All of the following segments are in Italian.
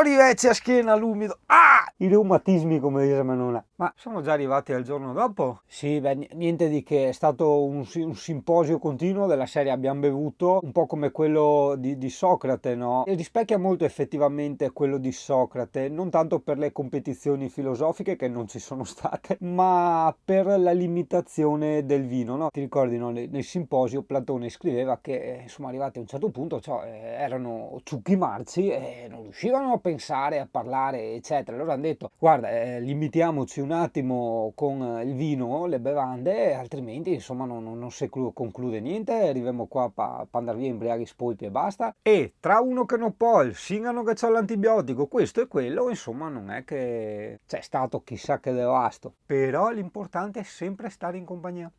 rivecchia a schiena l'umido. Ah! I reumatismi, come dice mia nonna. Ma siamo già arrivati al giorno dopo? Sì, beh, niente di che, è stato un simposio continuo della serie abbiamo bevuto, un po' come quello di Socrate, no? E rispecchia molto effettivamente quello di Socrate, non tanto per le competizioni filosofiche che non ci sono state, ma per la limitazione del vino, no? Ti ricordi, no? Nel simposio Platone scriveva che, insomma, arrivati a un certo punto, cioè, erano ciucchi marci e non riuscivano a pensare, a parlare, eccetera. Allora hanno detto, guarda, limitiamoci un attimo con il vino, le bevande, altrimenti, insomma, non si conclude niente, arriviamo qua per andare via imbriaghi spolti e basta. E tra uno che non può, il singano che c'ha l'antibiotico, questo e quello, insomma, non è che c'è stato chissà che devasto. Però l'importante è sempre stare in compagnia.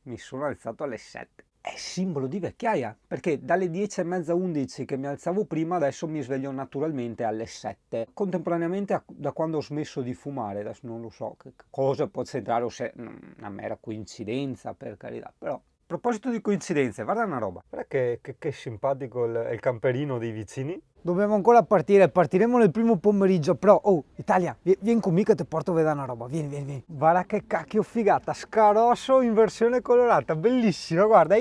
Mi sono alzato alle 7. È simbolo di vecchiaia, perché dalle 10:30, 11 che mi alzavo prima, adesso mi sveglio naturalmente alle 7. Contemporaneamente da quando ho smesso di fumare, adesso non lo so che cosa può c'entrare o se è una mera coincidenza, per carità, però. A proposito di coincidenze, guarda una roba. Guarda che simpatico il camperino dei vicini. Dobbiamo ancora partire, partiremo nel primo pomeriggio, però, oh, Italia, vieni con me che ti porto a vedere una roba, vieni. Guarda che cacchio figata, Scarosso in versione colorata, bellissimo, guarda,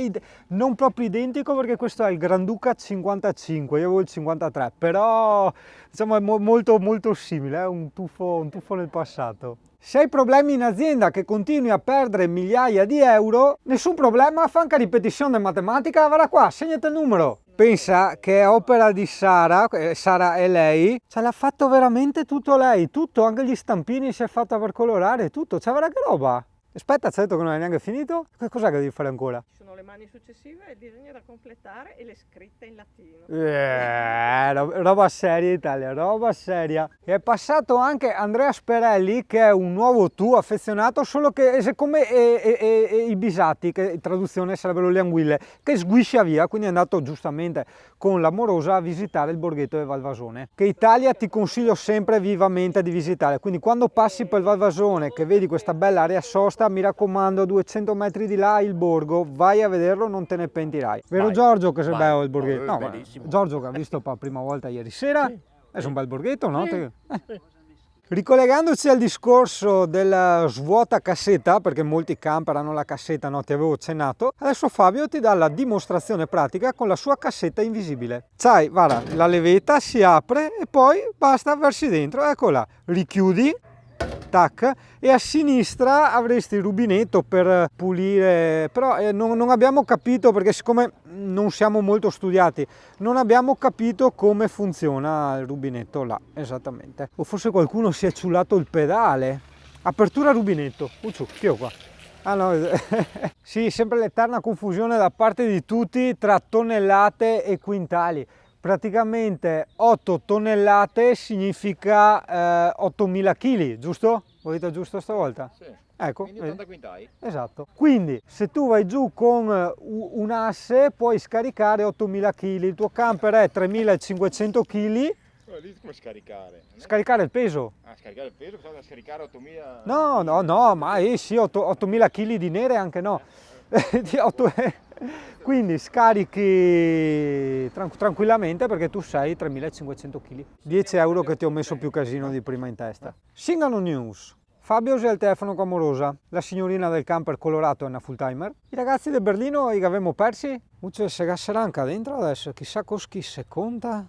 non proprio identico perché questo è il Granduca 55, io avevo il 53, però, diciamo, è molto, molto simile, è un tuffo nel passato. Se hai problemi in azienda che continui a perdere migliaia di euro, nessun problema, fa anche ripetizione di matematica, guarda qua, segnate il numero. Pensa che è opera di Sara, Sara è lei, ce l'ha fatto veramente tutto lei, tutto, anche gli stampini si è fatta per colorare, tutto, c'è guarda che roba. Aspetta, c'è detto che non è neanche finito? Che cos'è che devi fare ancora? Ci sono le mani successive e il disegno da completare e le scritte in latino. Roba seria Italia, roba seria. È passato anche Andrea Sperelli, che è un nuovo tu affezionato, solo che è come i bisatti, che in traduzione sarebbero le anguille, che sguiscia via, quindi è andato giustamente con l'amorosa a visitare il borghetto del Valvasone, che Italia ti consiglio sempre vivamente di visitare. Quindi quando passi per il Valvasone, che vedi questa bella area sosta, mi raccomando, 200 metri di là il borgo, vai a vederlo, non te ne pentirai. Vero Vai, Giorgio che sei vai. bello il borghetto? No, No, bellissimo. Giorgio che ha visto per la prima volta ieri sera, Sì, è un bel borghetto, no? sì. Ricollegandoci al discorso della svuota cassetta, perché molti camper hanno la cassetta, no? Ti avevo accennato, adesso Fabio ti dà la dimostrazione pratica con la sua cassetta invisibile. Sai, guarda, la levetta si apre e poi basta, versi dentro, eccola, richiudi, tac, e a sinistra avresti il rubinetto per pulire, però non abbiamo capito, perché siccome non siamo molto studiati, non abbiamo capito come funziona il rubinetto là, esattamente. O forse qualcuno si è ciullato il pedale. Apertura rubinetto, io qua. Ah no, sì, sempre l'eterna confusione da parte di tutti tra tonnellate e quintali. Praticamente 8 tonnellate significa 8.000 kg, giusto? Ho detto giusto stavolta? Sì. Ecco, Quindi 80 quintali. esatto. Quindi se tu vai giù con un asse puoi scaricare 8.000 kg, il tuo camper è 3.500 kg. Lì come scaricare? Scaricare il peso? Ah, scaricare il peso, bisogna scaricare 8000. No, ma sì, 8.000 kg di nere anche no. Quindi scarichi tranquillamente perché tu sei 3.500 kg. 10 euro che ti ho messo più casino di prima in testa. Singano News. Fabio si è al telefono con Amorosa, la signorina del camper colorato è una full timer. I ragazzi del Berlino li avevamo persi? Ucce se gasseranca dentro adesso, chissà coschi se conta,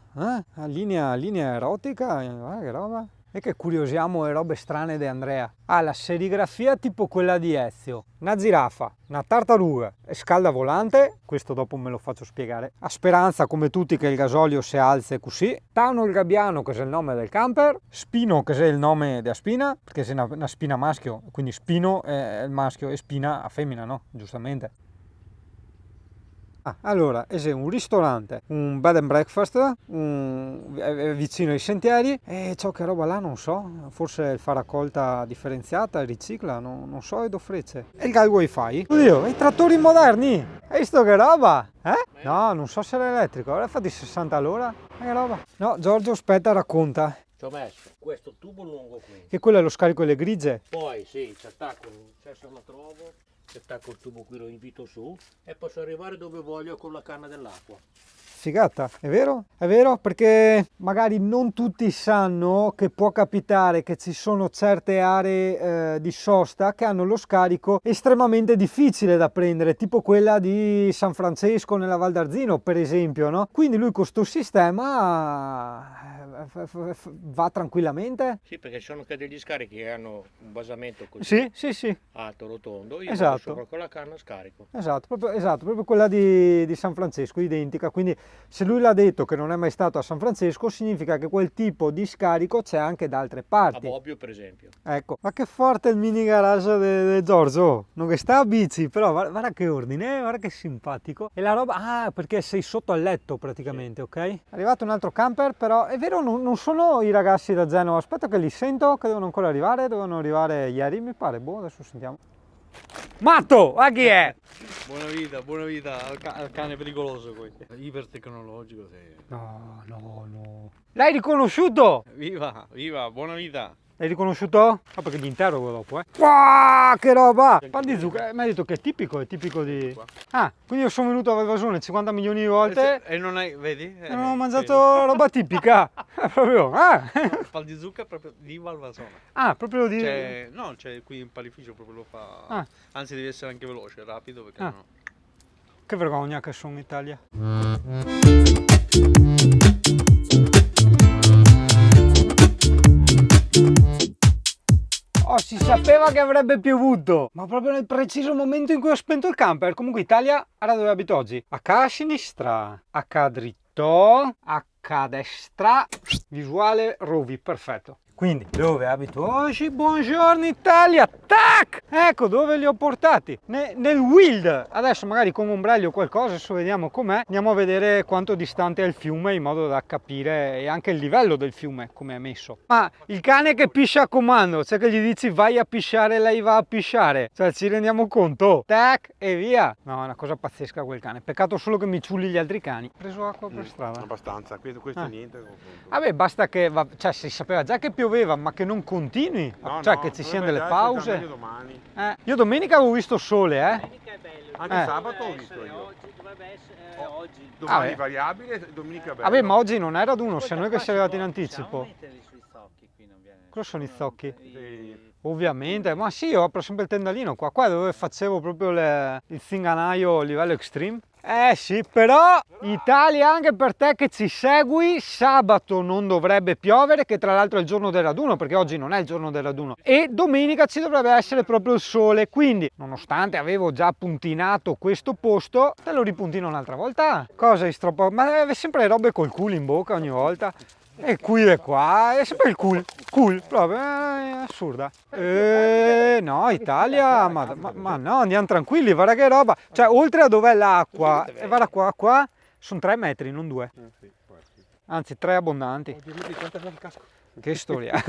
linea erotica, che roba. E che curiosiamo le robe strane di Andrea. Ha la serigrafia tipo quella di Ezio, una giraffa, una tartaruga e scalda volante, questo dopo me lo faccio spiegare. A speranza come tutti che il gasolio si alzi così. Tauno il Gabbiano che è il nome del camper, Spino che è il nome della spina, perché sei una spina maschio, quindi Spino è il maschio e Spina a femmina, no? Giustamente. Allora, è un ristorante, un bed and breakfast, è vicino ai sentieri e ciò che roba là non so, forse il fa raccolta differenziata, ricicla, non so, ed offrece. E il gal wifi? Oddio, i trattori moderni! Hai visto che roba? No, non so se era elettrico, ora fa di 60 all'ora, che roba? No, Giorgio, aspetta, racconta. Ci ho messo questo tubo lungo qui, Che quello è lo scarico delle grigie? poi sì, ci attacco, se lo trovo, ci attacco il tubo qui, lo invito su e posso arrivare dove voglio con la canna dell'acqua. figata, è vero? È vero, perché magari non tutti sanno che può capitare che ci sono certe aree di sosta che hanno lo scarico estremamente difficile da prendere, tipo quella di San Francesco nella Val d'Arzino, per esempio, no? Quindi lui con questo sistema va tranquillamente. Sì, perché ci sono anche degli scarichi che hanno un basamento così Sì, sì, sì. alto, rotondo. Io Esatto. vado sopra con la canna scarico. Esatto, proprio quella di San Francesco, identica. Quindi se lui l'ha detto che non è mai stato a San Francesco, significa che quel tipo di scarico c'è anche da altre A parti. Bobbio, per esempio. Ecco, ma che forte il mini garage di Giorgio, non che sta a bici, però guarda che ordine, guarda che simpatico. E la roba, perché sei sotto al letto praticamente, ok? È arrivato un altro camper, però è vero, non sono i ragazzi da Genova, aspetta che li sento, che devono ancora arrivare, dovevano arrivare ieri mi pare, boh, adesso sentiamo. Matto, a chi è? Buona vita al cane pericoloso questo. Ipertecnologico, sì. No. L'hai riconosciuto? Viva, buona vita. L'hai riconosciuto? Ah, perché gli interrogo dopo, Wow, che roba! Pan di zucchero, mi ha detto che è tipico di... Ah, quindi io sono venuto a Vevasone 50 milioni di volte E non hai, vedi? e non ho mangiato roba tipica. Proprio, Pal di zucca proprio di Valvasone. Ah, proprio di... No, c'è qui in panificio proprio lo fa. Ah. Anzi, deve essere anche veloce, rapido perché Ah. no. Che vergogna che sono in Italia. Oh, si sapeva che avrebbe piovuto, ma proprio nel preciso momento in cui ho spento il camper. Comunque Italia, ora dove abito oggi? H a sinistra, H dritto, H a destra, visuale Rovi, perfetto. Quindi, dove abito oggi? Buongiorno Italia, tac! Ecco dove li ho portati, nel Wild. Adesso magari con ombrelli o qualcosa, adesso vediamo com'è. Andiamo a vedere quanto distante è il fiume in modo da capire e anche il livello del fiume, come è messo. Ma il cane che piscia a comando, cioè che gli dici vai a pisciare, lei va a pisciare. Cioè ci rendiamo conto? Tac e via. No, è una cosa pazzesca quel cane. Peccato solo che mi ciulli gli altri cani. Ho preso acqua per strada. Abbastanza, questo niente. Vabbè, basta che, cioè si sapeva già che pioveva, ma che non continui, cioè che ci siano delle pause. Domani. Io domenica avevo visto sole, Domenica è bello. Anche sabato ho visto io. Oggi dovrebbe essere oggi. Domani Vabbè. variabile, domenica bello. Vabbè, ma oggi non era ad uno, se noi che siamo arrivati in anticipo. Cosa sono i zocchi? Sì. Ovviamente, ma sì, io apro sempre il tendalino qua dove facevo proprio il zinganaio livello extreme. Sì, però Italia, anche per te che ci segui, sabato non dovrebbe piovere, che tra l'altro è il giorno del raduno, perché oggi non è il giorno del raduno, e domenica ci dovrebbe essere proprio il sole, quindi nonostante avevo già puntinato questo posto, te lo ripuntino un'altra volta. Cosa è troppo? Ma è sempre le robe col culo in bocca ogni volta. E qui e qua, è sempre il cool, proprio, è assurda. No, Italia, ma no, andiamo tranquilli, guarda che roba. Cioè, oltre a dov'è l'acqua, e guarda qua, sono 3 metri, non 2. Anzi, 3 abbondanti. Che storia.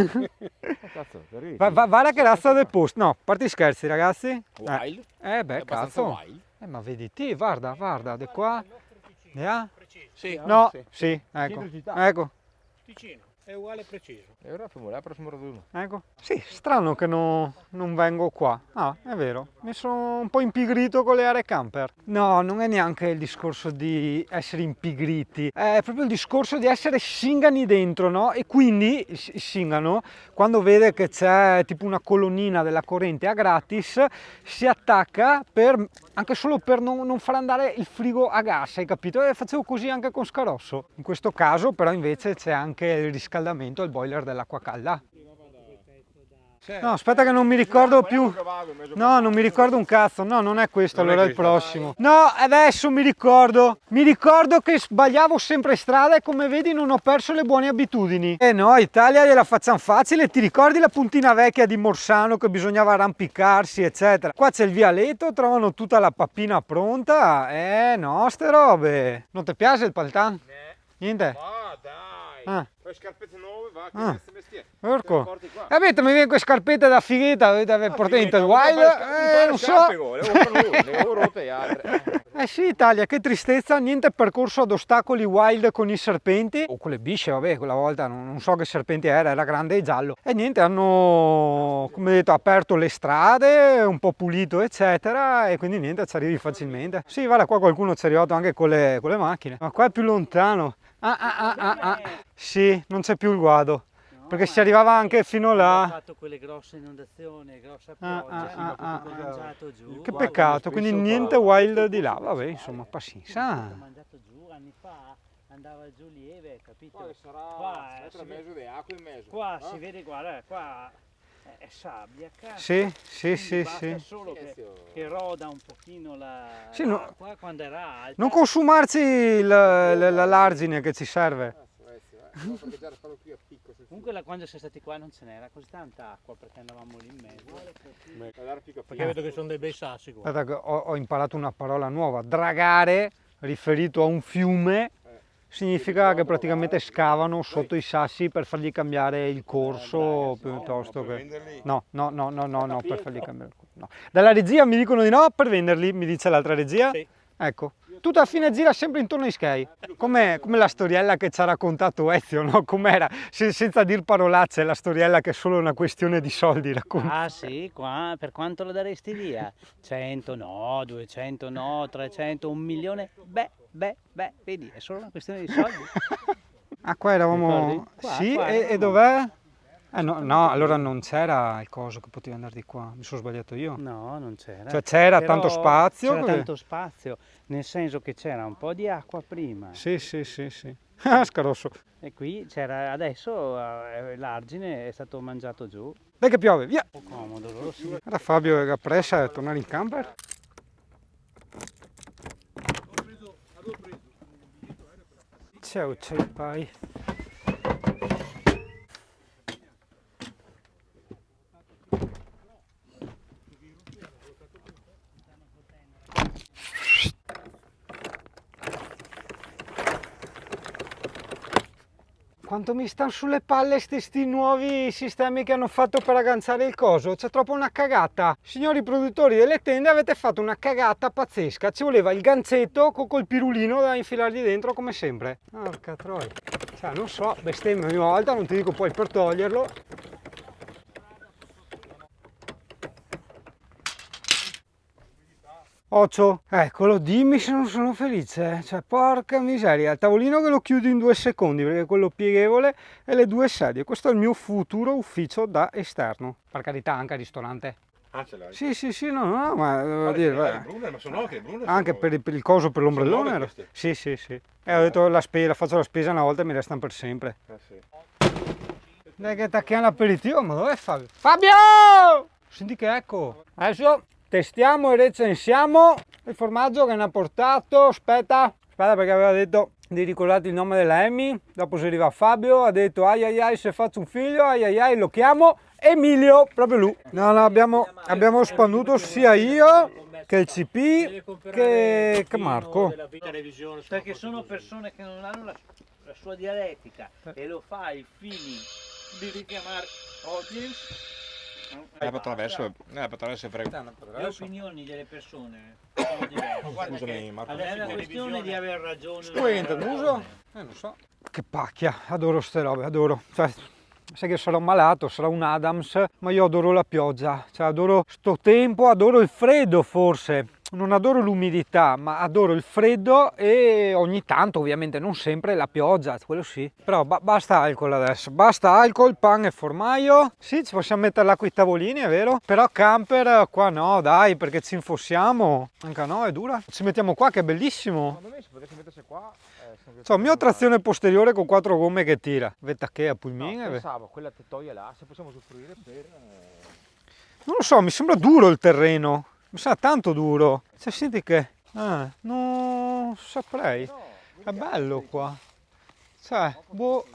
Guarda che razza del posto. No, parti scherzi, ragazzi. Wild? Beh, cazzo. Ma vedi te, guarda, di qua. Sì. No, sì, ecco. Ticino, è uguale preciso. E ora facciamo la prossima raduno. Ecco. Sì, strano che non vengo qua. Ah, è vero. Mi sono un po' impigrito con le aree camper. No, non è neanche il discorso di essere impigriti. È proprio il discorso di essere singani dentro, no? E quindi singano, quando vede che c'è tipo una colonnina della corrente a gratis, si attacca anche solo per non far andare il frigo a gas, hai capito? E facevo così anche con Scarosso. In questo caso però invece c'è anche il riscaldamento, il boiler dell'acqua calda. No, aspetta che non mi ricordo più. No, non mi ricordo un cazzo. No, non è questo, allora è il prossimo. No, adesso mi ricordo. Mi ricordo che sbagliavo sempre strada e come vedi non ho perso le buone abitudini. No, Italia gliela facciamo facile. Ti ricordi la puntina vecchia di Morsano che bisognava arrampicarsi, eccetera? Qua c'è il vialetto, trovano tutta la pappina pronta. No, ste robe. Non ti piace il paltan? Niente? Ah, dai. Quelle scarpette nuove, va, che questo mestiere. Porco. Avete, mi viene quelle scarpette da fighetta, avete portato in Wild? Non so. Le avevo rotte le altre. Eh sì, Italia, che tristezza, niente percorso ad ostacoli wild con i serpenti, o con le bisce, vabbè, quella volta non so che serpenti era grande e giallo. E niente, hanno, come detto, aperto le strade, un po' pulito, eccetera, e quindi niente, ci arrivi facilmente. Sì, guarda, qua qualcuno ci è arrivato anche con le macchine, ma qua è più lontano. Sì, non c'è più il guado. Perché si arrivava anche fino là. Ha fatto quelle grosse inondazioni, grossa pioggia, mangiato giù. Che peccato, quindi niente wild di là. Vabbè, insomma, pazienza. Ha mangiato giù anni fa, andava giù lieve, capito? Poi sarà Qua, metro e mezzo di acqua in mezzo. qua si vede, guarda, qua è sabbia, cazzo. Sì. Basta solo che roda un pochino Sì, l'acqua quando era alta. non consumarci l'argine che ci serve. No, perché già farlo qui a picco. Comunque quando siamo stati qua non ce n'era così tanta acqua perché andavamo lì in mezzo. Perché vedo che sono dei bei sassi qua. Guarda, ho imparato una parola nuova. Dragare, riferito a un fiume, significa che praticamente scavano sotto i sassi per fargli cambiare il corso piuttosto che... No, per fargli cambiare il corso. No. Dalla regia mi dicono di no per venderli, mi dice l'altra regia. Sì. Ecco, tutta la fine gira sempre intorno ai Sky, come la storiella che ci ha raccontato Ezio, no? Com'era, senza dir parolacce, la storiella che è solo una questione di soldi racconta. Ah sì, qua per quanto lo daresti via? 100 no, 200 no, 300, 1 milione? Beh, vedi, è solo una questione di soldi. Ah, qua eravamo... Ricordi? Qua, sì, qua e eravamo. dov'è? No, allora non c'era il coso che poteva andare di qua, mi sono sbagliato io. No, non c'era. Cioè c'era Però tanto spazio? C'era così? tanto spazio, nel senso che c'era un po' di acqua prima. Sì. Ah, scarosso. E qui c'era, adesso l'argine è stato mangiato giù. Dai che piove, via! Un po' comodo, loro sì. Era Fabio che ha pressa a tornare in camper. Ciao pai. Quanto mi stanno sulle palle sti nuovi sistemi che hanno fatto per agganciare il coso, c'è troppo una cagata. Signori produttori delle tende, avete fatto una cagata pazzesca, ci voleva il gancetto col pirulino da infilargli dentro come sempre. Porca troia, cioè non so, bestemmia ogni volta, non ti dico poi per toglierlo. Occhio, eccolo, dimmi se non sono felice, cioè porca miseria, il tavolino che lo chiudo in 2 secondi perché è quello pieghevole e le 2 sedie, questo è il mio futuro ufficio da esterno, per carità anche al ristorante. Ah, ce l'hai? Sì, no, ma devo dire, Brunner, ma sono anche Brunner. anche per il coso, per l'ombrellone. Sono nuove Sì. E ho detto faccio la spesa una volta e mi restano per sempre. Sì. Dai che attacchiamo l'aperitivo, ma dov'è Fabio? Fabio! Senti che ecco, adesso testiamo e recensiamo il formaggio che ne ha portato. Aspetta perché aveva detto di ricordare il nome della Emmy, dopo si arriva Fabio, ha detto ai se faccio un figlio, ai lo chiamo Emilio, proprio lui. No, abbiamo spanduto sia io che il CP che Marco. Perché sono persone che non hanno la sua dialettica e lo fa il feeling di richiamare audience. Potrebbe essere Le opinioni delle persone sono diverse. Scusami Marco. È una questione di aver ragione. Tu hai muso? Non so. Che pacchia, adoro ste robe, adoro. Cioè, sai che sarò malato, sarò un Adams, ma io adoro la pioggia, cioè adoro sto tempo, adoro il freddo forse. Non adoro l'umidità, ma adoro il freddo e ogni tanto, ovviamente non sempre, la pioggia, quello sì. Però basta alcol adesso, basta alcol, pan e formaio. Sì, ci possiamo mettere l'acqua ai tavolini, è vero? Però camper qua no, dai, perché ci infossiamo. Anche no, è dura. Ci mettiamo qua che è bellissimo. Secondo me se potessi mettersi qua... Cioè, mio trazione posteriore con 4 gomme che tira. Vetta che a pulmine. Pensavo, quella tettoia là, se possiamo usufruire per... Non lo so, mi sembra duro il terreno. Mi sa tanto duro. Cioè, senti che... non saprei. È bello qua. Cioè, boh...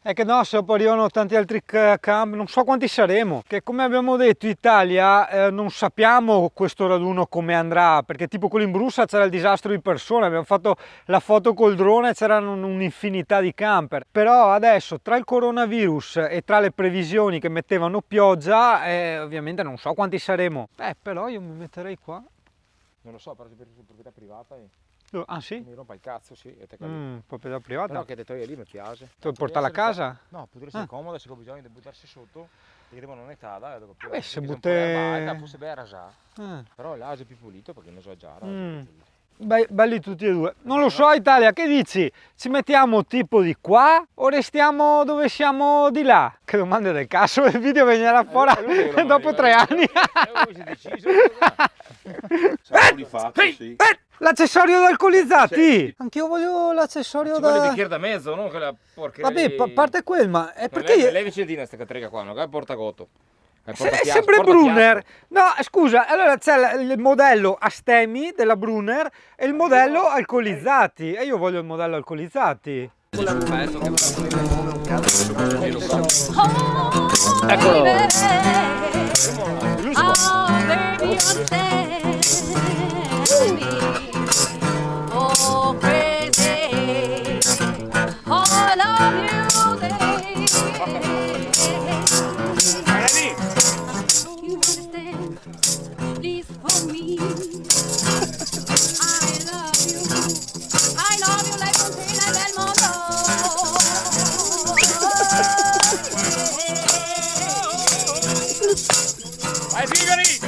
È che no, se poi arrivano tanti altri camp, non so quanti saremo. Che come abbiamo detto, Italia, non sappiamo questo raduno come andrà. Perché tipo quello in Brussa c'era il disastro di persone. Abbiamo fatto la foto col drone e c'erano un'infinità di camper. Però adesso, tra il coronavirus e tra le previsioni che mettevano pioggia, ovviamente non so quanti saremo. Però io mi metterei qua. Non lo so, però se per proprietà privata Ah sì? mi rompa il cazzo, sì. E te lì. Proprietà privata? Però che te togli lì mi piace. Tu portarla a casa? No, potrei essere comoda se ho bisogno di buttarsi sotto. E devono non è tada, Beh, se butte... butte... Forse beh rasà. Però l'Asia è più pulito perché non so già. Belli tutti e due. Non lo so Italia, che dici? Ci mettiamo tipo di qua o restiamo dove siamo di là? Che domande del cazzo, il video venirà fuori dopo 3 anni. L'accessorio da alcolizzati! Anch'io voglio l'accessorio da... Ci vuole bicchiere da mezzo, no? Quella porcheria. Vabbè, parte quel, ma è perché... Lei vicintina sta catrega qua, non è portagotto. È sempre Brunner. No, scusa, allora c'è il modello a stemmi della Brunner e il modello alcolizzati. E io voglio il modello alcolizzati. Eccolo. Oh, crazy. All of you, you understand? Please for me. I love you like Fontaine del mondo. Vai, Figari!